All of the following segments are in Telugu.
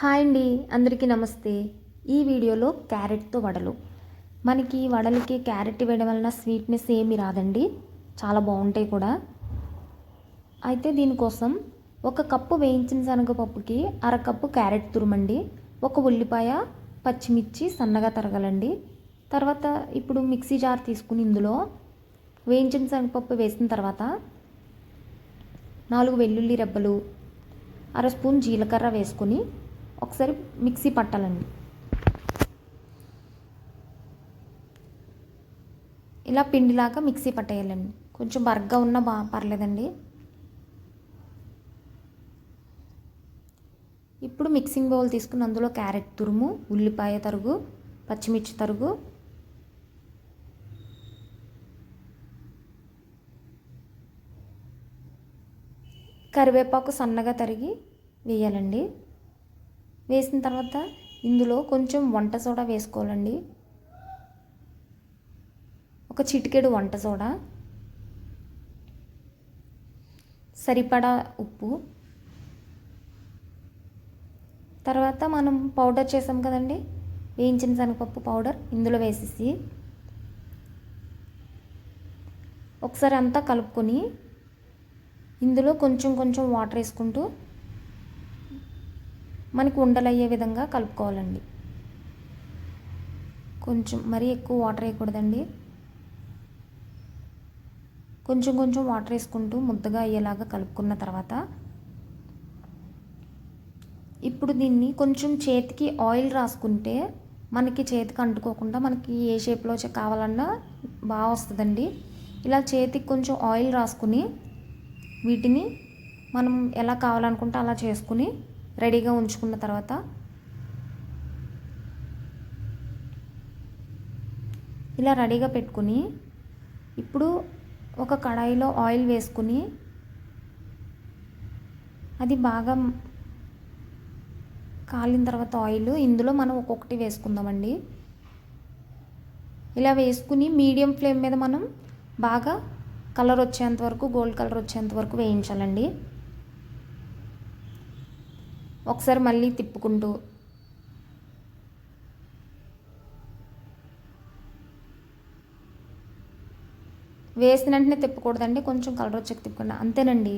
హాయ్ అండి, అందరికీ నమస్తే. ఈ వీడియోలో క్యారెట్తో వడలు. మనకి వడలకి క్యారెట్ వేయడం వలన స్వీట్నెస్ ఏమీ రాదండి, చాలా బాగుంటాయి కూడా. అయితే దీనికోసం ఒక కప్పు వేయించిన శనగపప్పుకి అరకప్పు క్యారెట్ తురుమండి, ఒక ఉల్లిపాయ, పచ్చిమిర్చి సన్నగా తరగాలండి. తర్వాత ఇప్పుడు మిక్సీ జార్ తీసుకుని ఇందులో వేయించిన శనగపప్పు వేసిన తర్వాత 4 వెల్లుల్లి రెబ్బలు, అర స్పూన్ జీలకర్ర వేసుకొని ఒకసారి మిక్సీ పట్టాలండి. ఇలా పిండిలాగా మిక్సీ పట్టేయాలండి. కొంచెం బరగ్గా ఉన్నా పర్లేదండి. ఇప్పుడు మిక్సింగ్ బౌల్ తీసుకుని అందులో క్యారెట్ తురుము, ఉల్లిపాయ తరుగు, పచ్చిమిర్చి తరుగు, కరివేపాకు సన్నగా తరిగి వేయాలండి. వేసిన తర్వాత ఇందులో కొంచెం వంట సోడా వేసుకోవాలండి, ఒక చిటికెడు వంట సోడా, సరిపడా ఉప్పు. తర్వాత మనం పౌడర్ చేసాం కదండి, వేయించిన శనగపప్పు పౌడర్ ఇందులో వేసేసి ఒకసారి అంతా కలుపుకొని ఇందులో కొంచెం కొంచెం వాటర్ వేసుకుంటూ మనకి ఉండలయ్యే విధంగా కలుపుకోవాలండి. కొంచెం మరీ ఎక్కువ వాటర్ వేయకూడదండి, కొంచెం కొంచెం వాటర్ వేసుకుంటూ ముద్దగా అయ్యేలాగా కలుపుకున్న తర్వాత ఇప్పుడు దీన్ని కొంచెం చేతికి ఆయిల్ రాసుకుంటే మనకి చేతికి అంటుకోకుండా మనకి ఏ షేప్లో కావాలన్నా బాగా వస్తుందండి. ఇలా చేతికి కొంచెం ఆయిల్ రాసుకుని వీటిని మనం ఎలా కావాలనుకుంటే అలా చేసుకుని రెడీగా ఉంచుకున్న తర్వాత ఇలా రెడీగా పెట్టుకుని ఇప్పుడు ఒక కడాయిలో ఆయిల్ వేసుకుని అది బాగా కాలిన తర్వాత ఆయిల్ ఇందులో మనం ఒక్కొక్కటి వేసుకుందామండి. ఇలా వేసుకుని మీడియం ఫ్లేమ్ మీద మనం బాగా కలర్ వచ్చేంత వరకు, గోల్డ్ కలర్ వచ్చేంత వరకు వేయించాలండి. ఒకసారి మళ్ళీ తిప్పుకుంటూ వేసిన వెంటనే తిప్పకూడదండి, కొంచెం కలర్ వచ్చాక తిప్పకుండా. అంతేనండి,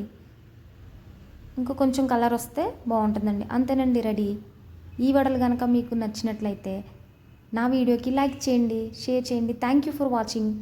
ఇంకా కొంచెం కలర్ వస్తే బాగుంటుందండి. అంతేనండి, రెడీ. ఈ వడలు కనుక మీకు నచ్చినట్లయితే నా వీడియోకి లైక్ చేయండి, షేర్ చేయండి. Thank you for watching.